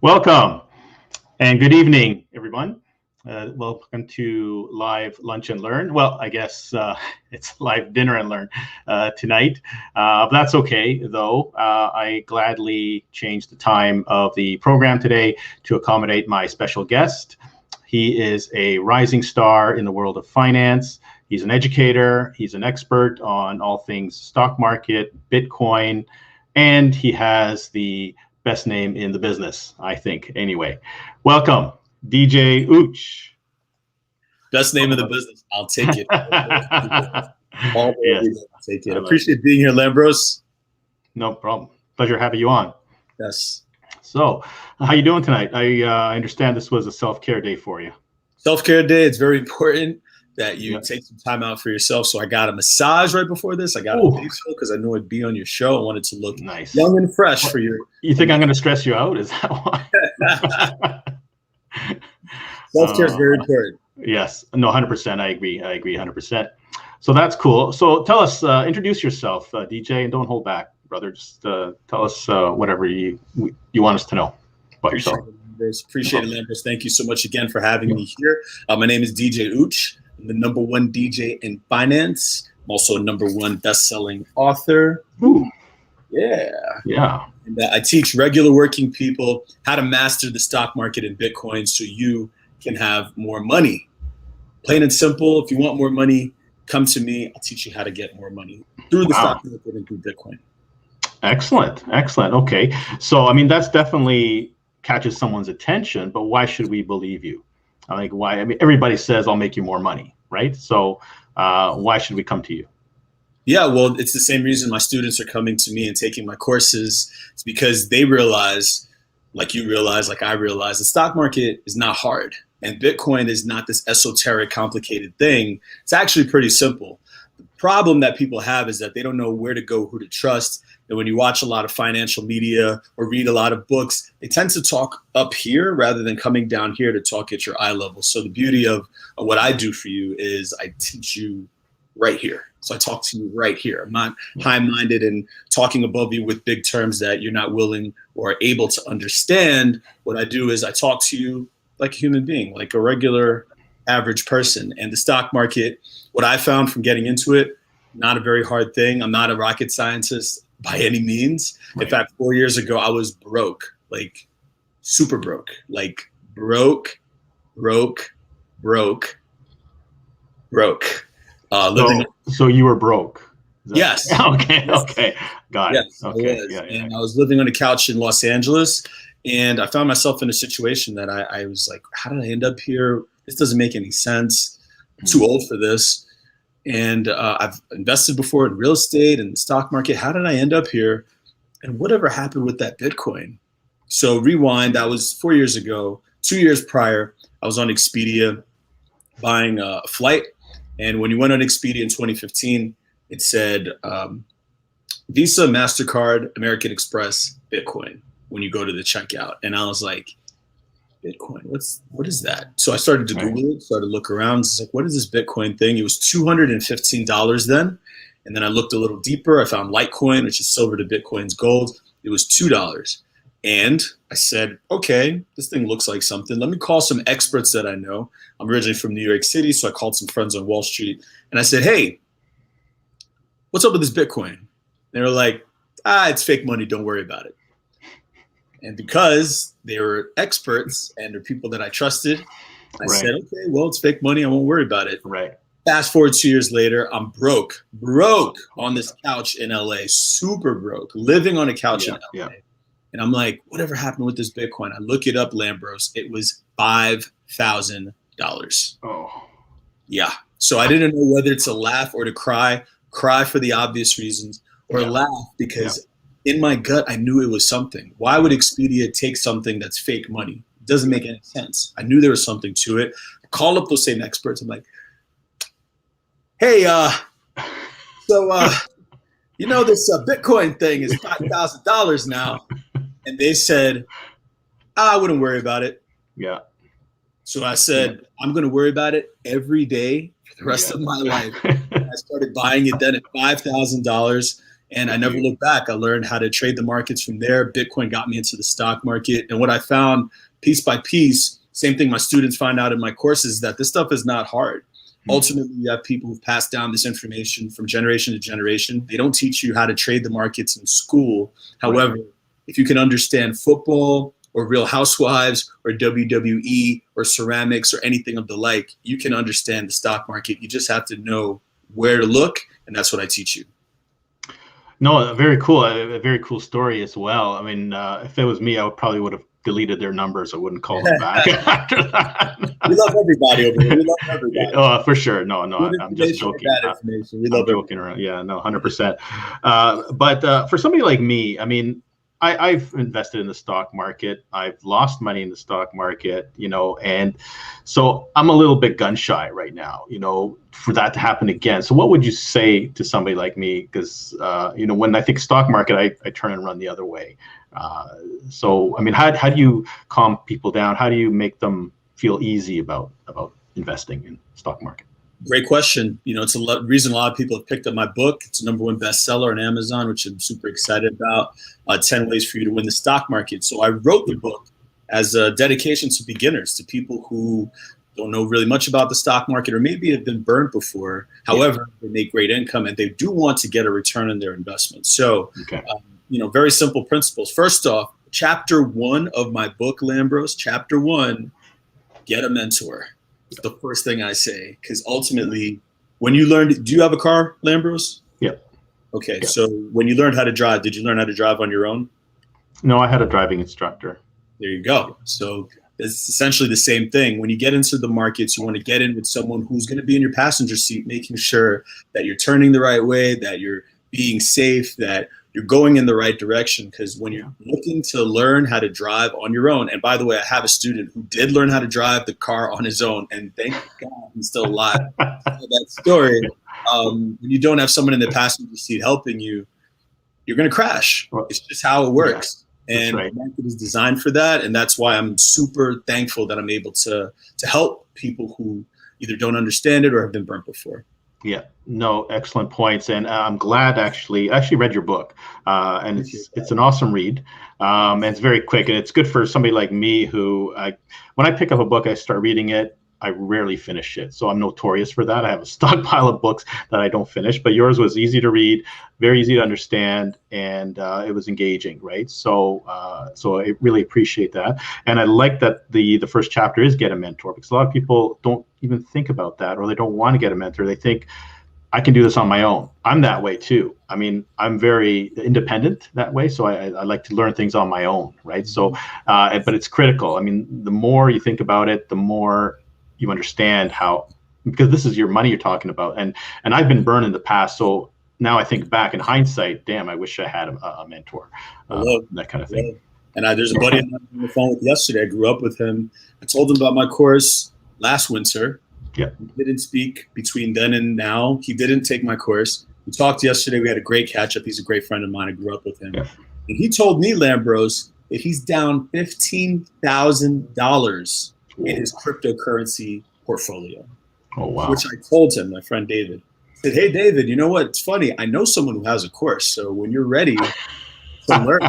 Welcome and good evening, everyone. Welcome to Live Lunch and Learn. Well, I guess it's live dinner and learn tonight. But that's okay, though. I gladly changed the time of the program today to accommodate my special guest. He is a rising star in the world of finance. He's an educator. He's an expert on all things stock market, Bitcoin, and he has the best name in the business, I think. Anyway, welcome, DJ Uch. Best name of the business. I'll take it. Yes. I'll take it. Appreciate being here, Lambros. No problem. Pleasure having you on. Yes. So, how you doing tonight? I understand this was a self-care day for you. Self-care day. It's very important that you take some time out for yourself. So I got a massage right before this. I got a facial because I knew I'd be on your show. I wanted to look nice, young and fresh for your. You think I'm going to stress you out? Is that why? Self-care is very important. Yes. No, 100%. I agree 100%. So that's cool. So tell us, introduce yourself, DJ, and don't hold back, brother. Just tell us whatever you want us to know about yourself. Appreciate it, Lambros. Thank you so much again for having me here. My name is DJ Uch. I'm the #1 DJ in finance. I'm also a #1 best-selling author. Ooh. Yeah. And I teach regular working people how to master the stock market and Bitcoin so you can have more money. Plain and simple. If you want more money, come to me. I'll teach you how to get more money through the stock market and through Bitcoin. Excellent. Okay. So, I mean, that's definitely catches someone's attention, but why should we believe you? Like, why? I mean, everybody says I'll make you more money, right? So why should we come to you? Yeah, well, it's the same reason my students are coming to me and taking my courses. It's because they realize, like you realize, like I realize, the stock market is not hard. And Bitcoin is not this esoteric, complicated thing. It's actually pretty simple. The problem that people have is that they don't know where to go, who to trust. And when you watch a lot of financial media or read a lot of books, they tend to talk up here rather than coming down here to talk at your eye level. So the beauty of what I do for you is I teach you right here. So I talk to you right here. I'm not high-minded and talking above you with big terms that you're not willing or able to understand. What I do is I talk to you like a human being, like a regular average person. And the stock market, what I found from getting into it, not a very hard thing. I'm not a rocket scientist by any means. Right. In fact, 4 years ago, I was broke, like super broke, like broke. So you were broke? Yes. Okay. Got it. Yes, okay. I was. And I was living on a couch in Los Angeles, and I found myself in a situation that I was like, how did I end up here? This doesn't make any sense. I'm too old for this. And I've invested before in real estate and the stock market. How did I end up here? And whatever happened with that Bitcoin? So rewind, that was 4 years ago. 2 years prior, I was on Expedia buying a flight. And when you went on Expedia in 2015, it said Visa, MasterCard, American Express, Bitcoin when you go to the checkout. And I was like, Bitcoin, what is that? So I started to Google it, started to look around. It's like, what is this Bitcoin thing? It was $215 then. And then I looked a little deeper. I found Litecoin, which is silver to Bitcoin's gold. It was $2. And I said, okay, this thing looks like something. Let me call some experts that I know. I'm originally from New York City, so I called some friends on Wall Street. And I said, hey, what's up with this Bitcoin? They were like, it's fake money. Don't worry about it. And because they were experts and they're people that I trusted, I said, okay, well, it's fake money. I won't worry about it. Right. Fast forward 2 years later, I'm broke on this couch in LA, super broke, living on a couch in LA. Yeah. And I'm like, whatever happened with this Bitcoin? I look it up, Lambros. It was $5,000. Oh. Yeah. So I didn't know whether to laugh or to cry for the obvious reasons, or laugh because in my gut, I knew it was something. Why would Expedia take something that's fake money? It doesn't make any sense. I knew there was something to it. I called up those same experts. I'm like, hey, you know, this Bitcoin thing is $5,000 now. And they said, I wouldn't worry about it. Yeah. So I said, I'm going to worry about it every day for the rest of my life. I started buying it then at $5,000. And I never looked back. I learned how to trade the markets from there. Bitcoin got me into the stock market. And what I found piece by piece, same thing my students find out in my courses, that this stuff is not hard. Ultimately, you have people who've passed down this information from generation to generation. They don't teach you how to trade the markets in school. However, if you can understand football or Real Housewives or WWE or ceramics or anything of the like, you can understand the stock market. You just have to know where to look, and that's what I teach you. No, very cool. A very cool story as well. I mean, if it was me, I would have deleted their numbers. I wouldn't call them back after that. We love everybody over here. We love everybody. Oh, for sure. No, I'm just joking. We love joking around. Yeah, no, 100%. But for somebody like me, I mean, I've invested in the stock market. I've lost money in the stock market, and so I'm a little bit gun shy right now, for that to happen again. So what would you say to somebody like me? Because, when I think stock market, I turn and run the other way. So, I mean, how do you calm people down? How do you make them feel easy about investing in stock market? Great question. It's reason a lot of people have picked up my book. It's a #1 bestseller on Amazon, which I'm super excited about. 10 ways for you to win the stock market. So I wrote the book as a dedication to beginners, to people who don't know really much about the stock market or maybe have been burned before. However, they make great income and they do want to get a return on their investment. So, very simple principles. First off, chapter 1 of my book, Lambros, chapter 1, get a mentor. It's the first thing I say, because ultimately, when you learned, do you have a car, Lambros? Yeah. Okay, so when you learned how to drive, did you learn how to drive on your own? No, I had a driving instructor. There you go. So it's essentially the same thing. When you get into the markets, you want to get in with someone who's going to be in your passenger seat, making sure that you're turning the right way, that you're being safe, that you're going in the right direction. Because when you're looking to learn how to drive on your own, and by the way, I have a student who did learn how to drive the car on his own, and thank God he's still alive. So that story, when you don't have someone in the passenger seat helping you, you're going to crash. It's just how it works. And the market is designed for that. And that's why I'm super thankful that I'm able to help people who either don't understand it or have been burnt before. Yeah, no, excellent points. And I'm glad I actually read your book, and it's an awesome read. And it's very quick, and it's good for somebody like me who, when I pick up a book, I start reading it. I rarely finish it. So I'm notorious for that. I have a stockpile of books that I don't finish, but yours was easy to read, very easy to understand, and it was engaging, right? So I really appreciate that. And I like that the first chapter is get a mentor, because a lot of people don't even think about that, or they don't want to get a mentor. They think, I can do this on my own. I'm that way too. I mean, I'm very independent that way. So I like to learn things on my own, right? So, but it's critical. I mean, the more you think about it, the more you understand how, because this is your money you're talking about. And I've been burned in the past. So now I think back in hindsight, damn, I wish I had a mentor, that kind of thing. And there's a buddy on the phone with yesterday. I grew up with him. I told him about my course last winter. Yeah. We didn't speak between then and now. He didn't take my course. We talked yesterday. We had a great catch up. He's a great friend of mine. I grew up with him. Yeah. And he told me, Lambros, that he's down $15,000 in his cryptocurrency portfolio. Oh, wow. Which I told him, my friend David. I said, hey, David, you know what? It's funny. I know someone who has a course. So when you're ready to learn,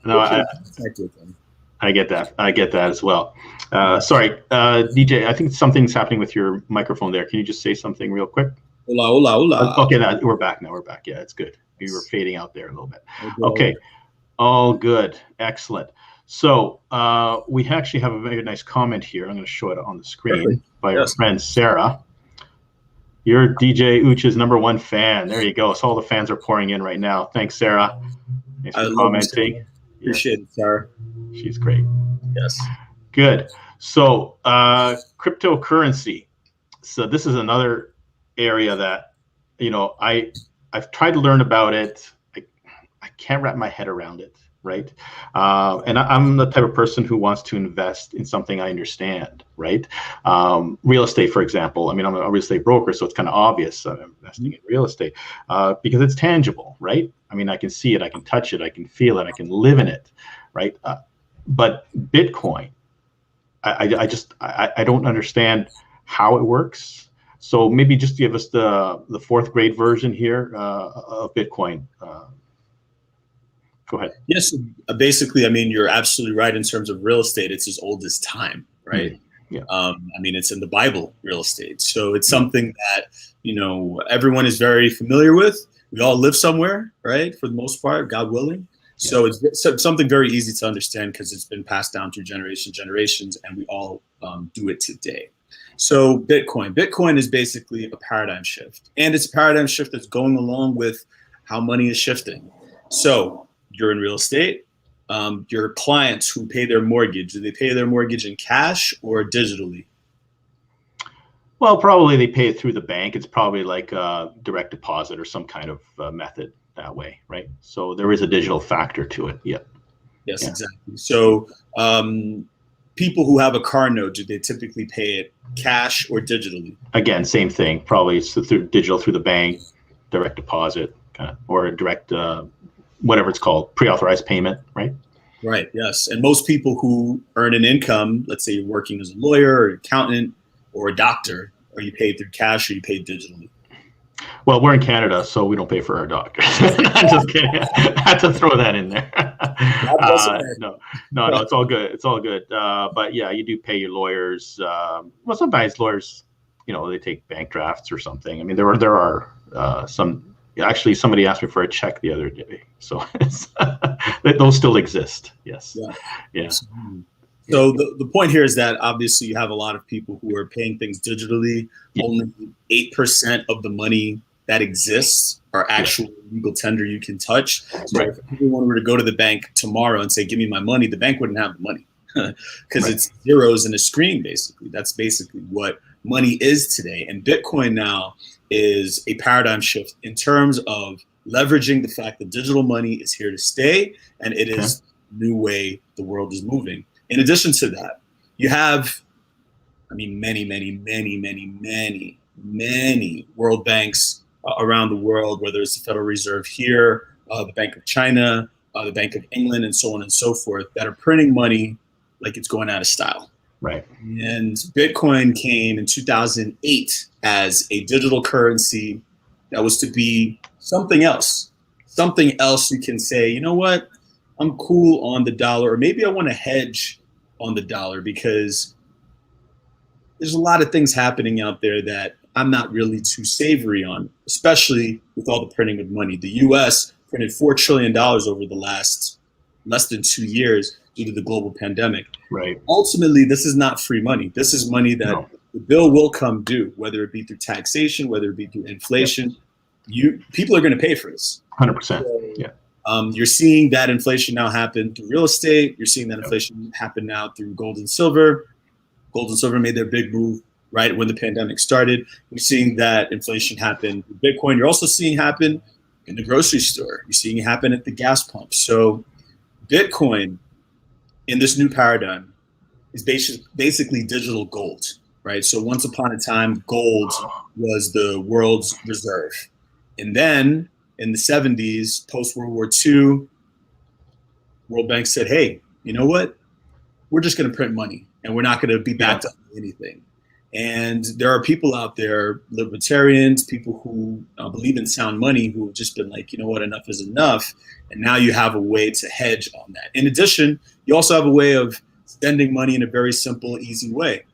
No, I get that. I get that as well. Sorry, DJ, I think something's happening with your microphone there. Can you just say something real quick? Hola, hola, hola. Okay, we're back now. We're back. Yeah, it's good. You were fading out there a little bit. Okay, all good. Excellent. So we actually have a very nice comment here. I'm going to show it on the screen by our friend Sarah. You're DJ Uch's #1 fan. There you go. So all the fans are pouring in right now. Thanks, Sarah. Thanks for commenting. Appreciate it, Sarah. She's great. Yes. Good. So cryptocurrency. So this is another area that, I've tried to learn about it. I can't wrap my head around it. Right. And I'm the type of person who wants to invest in something I understand. Right. Real estate, for example. I mean, I'm a real estate broker, so it's kind of obvious I'm investing in real estate because it's tangible. Right. I mean, I can see it, I can touch it, I can feel it, I can live in it. Right. But Bitcoin, I don't understand how it works. So maybe just give us the fourth grade version here of Bitcoin. Go ahead. Yes, basically, I mean, you're absolutely right in terms of real estate. It's as old as time, right? Yeah. I mean, it's in the Bible, real estate. So it's something that, everyone is very familiar with. We all live somewhere, right? For the most part, God willing. So it's something very easy to understand because it's been passed down through generations, and we all do it today. So Bitcoin is basically a paradigm shift, and it's a paradigm shift that's going along with how money is shifting. So you're in real estate. Your clients who pay their mortgage, do they pay their mortgage in cash or digitally? Well, probably they pay it through the bank. It's probably like a direct deposit or some kind of method that way, right? So there is a digital factor to it. Yeah. Yes, exactly. So people who have a car note, do they typically pay it cash or digitally? Again, same thing. Probably it's through digital through the bank, direct deposit, or a direct whatever it's called, pre-authorized payment, right? Right, yes. And most people who earn an income, let's say you're working as a lawyer or an accountant or a doctor, are you paid through cash or you paid digitally? Well, we're in Canada, so we don't pay for our doctors. I'm just kidding. I had to throw that in there. No, it's all good. It's all good. But yeah, you do pay your lawyers. Well, sometimes lawyers, they take bank drafts or something. I mean, there are some. Actually, somebody asked me for a check the other day, so those still exist. Yes. Yeah. So the point here is that obviously you have a lot of people who are paying things digitally. Yeah. Only 8% of the money that exists are actual legal tender you can touch. So if everyone were to go to the bank tomorrow and say, "Give me my money," the bank wouldn't have the money because it's zeros in a screen. Basically, that's basically what money is today. And Bitcoin now is a paradigm shift in terms of leveraging the fact that digital money is here to stay, and it is the new way the world is moving. In addition to that, you have, many world banks around the world, whether it's the Federal Reserve here, the Bank of China, the Bank of England, and so on and so forth, that are printing money like it's going out of style. Right. And Bitcoin came in 2008 as a digital currency that was to be something else. Something else you can say, you know what, I'm cool on the dollar, or maybe I want to hedge on the dollar because there's a lot of things happening out there that I'm not really too savory on, especially with all the printing of money. The US printed $4 trillion over the last less than 2 years due to the global pandemic. Right. Ultimately, this is not free money. This is money that the bill will come due, whether it be through taxation, whether it be through inflation. People are going to pay for this. 100%. So, you're seeing that inflation now happen through real estate. You're seeing that inflation happen now through gold and silver. Gold and silver made their big move right when the pandemic started. You're seeing that inflation happen with Bitcoin. You're also seeing happen in the grocery store. You're seeing it happen at the gas pump. So Bitcoin in this new paradigm is basically digital gold, right? So once upon a time, gold was the world's reserve. And then in the 70s, post-World War II, World Bank said, hey, you know what? We're just going to print money and we're not going to be backed up by anything. And there are people out there, libertarians, people who believe in sound money, who have just been like, you know what, enough is enough. And now you have a way to hedge on that. In addition, you also have a way of sending money in a very simple, easy way.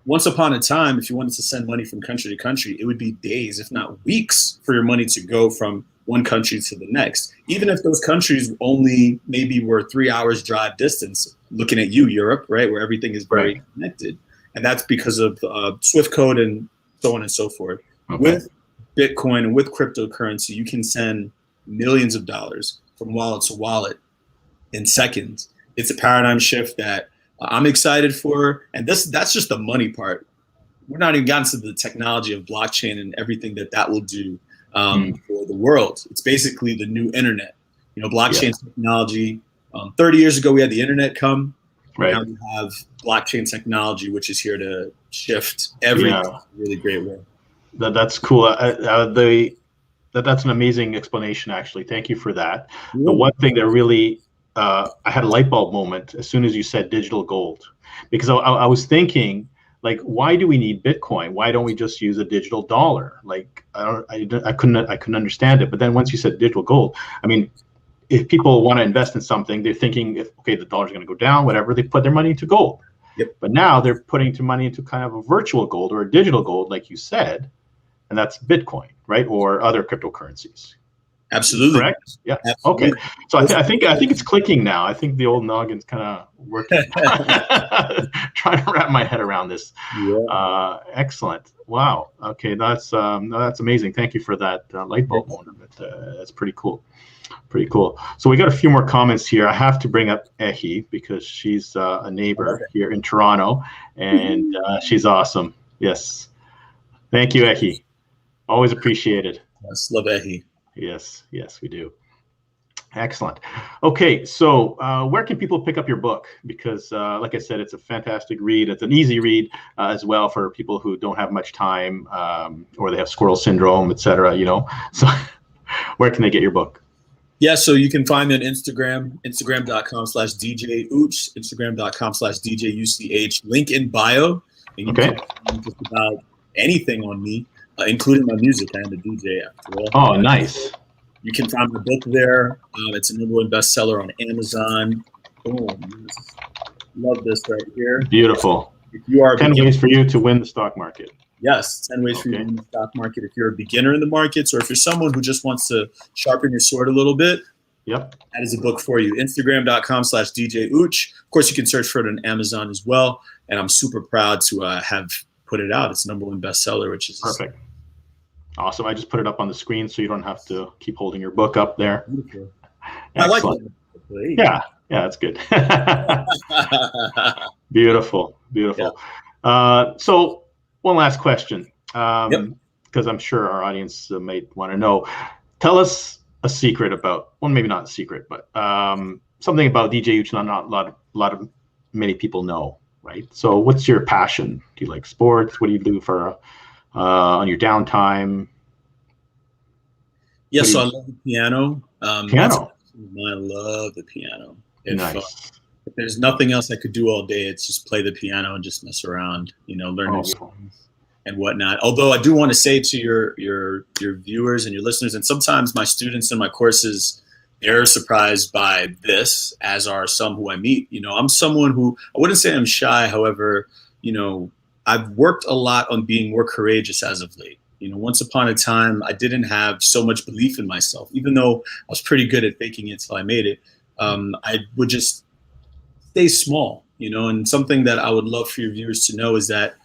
Once upon a time, if you wanted to send money from country to country, it would be days, if not weeks, for your money to go from one country to the next. Even if those countries only maybe were 3 hours drive distance, looking at you, Europe, right, where everything is very connected. And that's because of Swift code and so on and so forth. Okay. With Bitcoin and with cryptocurrency, you can send millions of dollars from wallet to wallet in seconds. It's a paradigm shift that I'm excited for. And that's just the money part. We're not even gotten to the technology of blockchain and everything that will do for the world. It's basically the new internet. You know, blockchain technology. 30 years ago, we had the internet come. Right. Now we have blockchain technology, which is here to shift everything in a really great way. That's cool. That's an amazing explanation, actually. Thank you for that. Yeah. The one thing that really, I had a light bulb moment as soon as you said digital gold, because I was thinking like, why do we need Bitcoin? Why don't we just use a digital dollar? Like, I couldn't understand it. But then once you said digital gold, I mean, if people want to invest in something, they're thinking, if okay, the dollar's going to go down, whatever, they put their money into gold. Yep. But now they're putting money into kind of a virtual gold or a digital gold, like you said, and that's Bitcoin, right, or other cryptocurrencies. Absolutely. Correct? Yeah. Absolutely. Okay. So I think it's clicking now. I think the old noggin's kind of working. Trying to wrap my head around this. Yeah. Excellent. Wow. Okay. That's amazing. Thank you for that light bulb moment. That's pretty cool. Pretty cool. So we got a few more comments here. I have to bring up Ehi because she's a neighbor here in Toronto, and she's awesome. Yes. Thank you, Ehi. Always appreciated. Yes, love Ehi. Yes, we do. Excellent. Okay, so where can people pick up your book? Because like I said, it's a fantastic read. It's an easy read as well for people who don't have much time or they have squirrel syndrome, etc. So where can they get your book? Yeah, so you can find me on Instagram, instagram.com/DJ Uch, instagram.com/DJ Uch, link in bio. And you can find just about anything on me, including my music. I am a DJ after all. Oh, nice. You can find my book there. It's a #1 bestseller on Amazon. Boom. Love this right here. Beautiful. If you are 10 ways for you to win the stock market. Yes, 10 ways for you to win the stock market. If you're a beginner in the markets, or if you're someone who just wants to sharpen your sword a little bit, yep, that is a book for you. Instagram.com/DJ Uch. Of course, you can search for it on Amazon as well. And I'm super proud to have put it out. It's a #1 bestseller, which is perfect. Awesome. I just put it up on the screen so you don't have to keep holding your book up there. I like it. Yeah, that's good. Beautiful. Yeah. So one last question, because I'm sure our audience might want to know. Tell us a secret about, well, maybe not a secret, but something about DJ Uch not many people know, right? So what's your passion? Do you like sports? What do you do for on your downtime? Yeah, so I love the piano. Piano? I love the piano. Nice. If there's nothing else I could do all day, it's just play the piano and just mess around, learn new songs and whatnot. Although I do want to say to your viewers and your listeners, and sometimes my students in my courses, they're surprised by this, as are some who I meet. I'm someone who, I wouldn't say I'm shy. However, I've worked a lot on being more courageous as of late. Once upon a time, I didn't have so much belief in myself, even though I was pretty good at faking it till I made it. I would just stay small, and something that I would love for your viewers to know is that,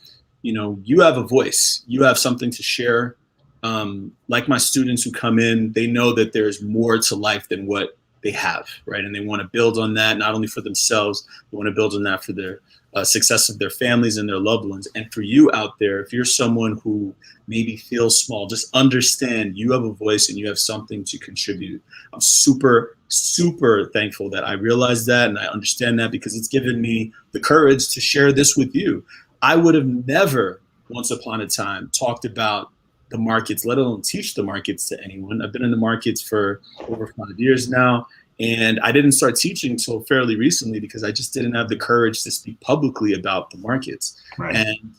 you have a voice, you have something to share. Like my students who come in, they know that there's more to life than what they have, right? And they want to build on that, not only for themselves, they want to build on that for their success of their families and their loved ones. And for you out there, if you're someone who maybe feels small, just understand you have a voice and you have something to contribute. I'm super, super thankful that I realized that and I understand that, because it's given me the courage to share this with you. I would have never, once upon a time, talked about the markets, let alone teach the markets to anyone. I've been in the markets for over 5 years now. And I didn't start teaching until fairly recently because I just didn't have the courage to speak publicly about the markets. Right. And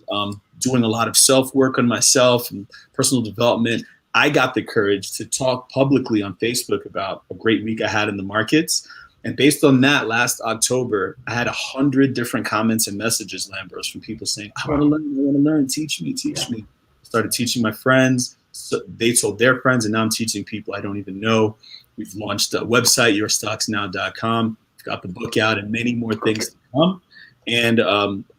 doing a lot of self-work on myself and personal development, I got the courage to talk publicly on Facebook about a great week I had in the markets. And based on that, last October, I had 100 different comments and messages, Lambros, from people saying, I want to learn, teach me. Started teaching my friends. So they told their friends, and now I'm teaching people I don't even know. We've launched a website, yourstocksnow.com. We've got the book out and many more things to come. And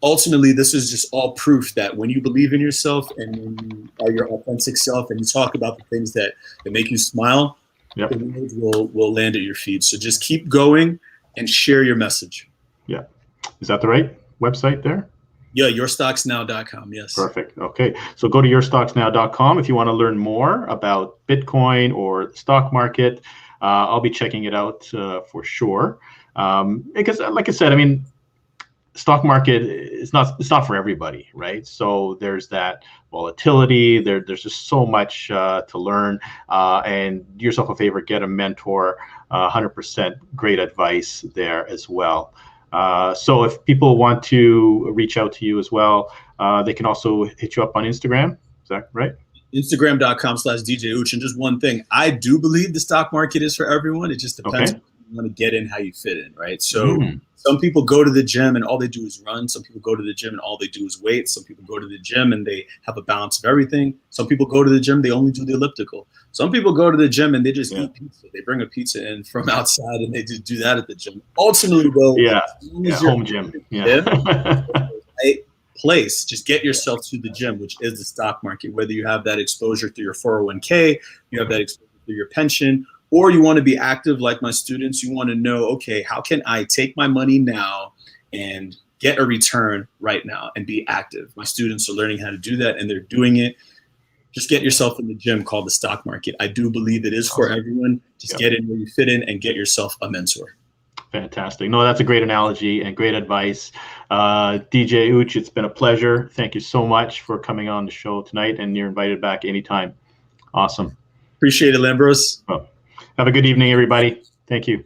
ultimately, this is just all proof that when you believe in yourself and when you are your authentic self and you talk about the things that make you smile, the world will land at your feet. So just keep going and share your message. Yeah. Is that the right website there? Yeah, yourstocksnow.com, yes. Perfect. Okay. So go to yourstocksnow.com if you want to learn more about Bitcoin or the stock market. I'll be checking it out for sure. Because like I said, I mean, stock market it's not for everybody, right? So there's that volatility. There's just so much to learn. And do yourself a favor, get a mentor. 100% great advice there as well. So if people want to reach out to you as well, They can also hit you up on Instagram. Is that right? Instagram.com/DJ Uch. And just one thing, I do believe the stock market is for everyone. It just depends on you want to get in, how you fit in, right? So some people go to the gym and all they do is run. Some people go to the gym and all they do is weight. Some people go to the gym and they have a balance of everything. Some people go to the gym, they only do the elliptical. Some people go to the gym and they just eat pizza. They bring a pizza in from outside and they just do that at the gym. Ultimately, though, home gym. Right place, just get yourself to the gym, which is the stock market. Whether you have that exposure through your 401k, you have that exposure through your pension, or you want to be active like my students, you want to know, okay, how can I take my money now and get a return right now and be active? My students are learning how to do that and they're doing it. Just get yourself in the gym called the stock market. I do believe it is for everyone. Just get in where you fit in and get yourself a mentor. Fantastic. No, that's a great analogy and great advice. DJ Uch, it's been a pleasure. Thank you so much for coming on the show tonight, and you're invited back anytime. Awesome. Appreciate it, Lambros. Well, have a good evening, everybody. Thank you.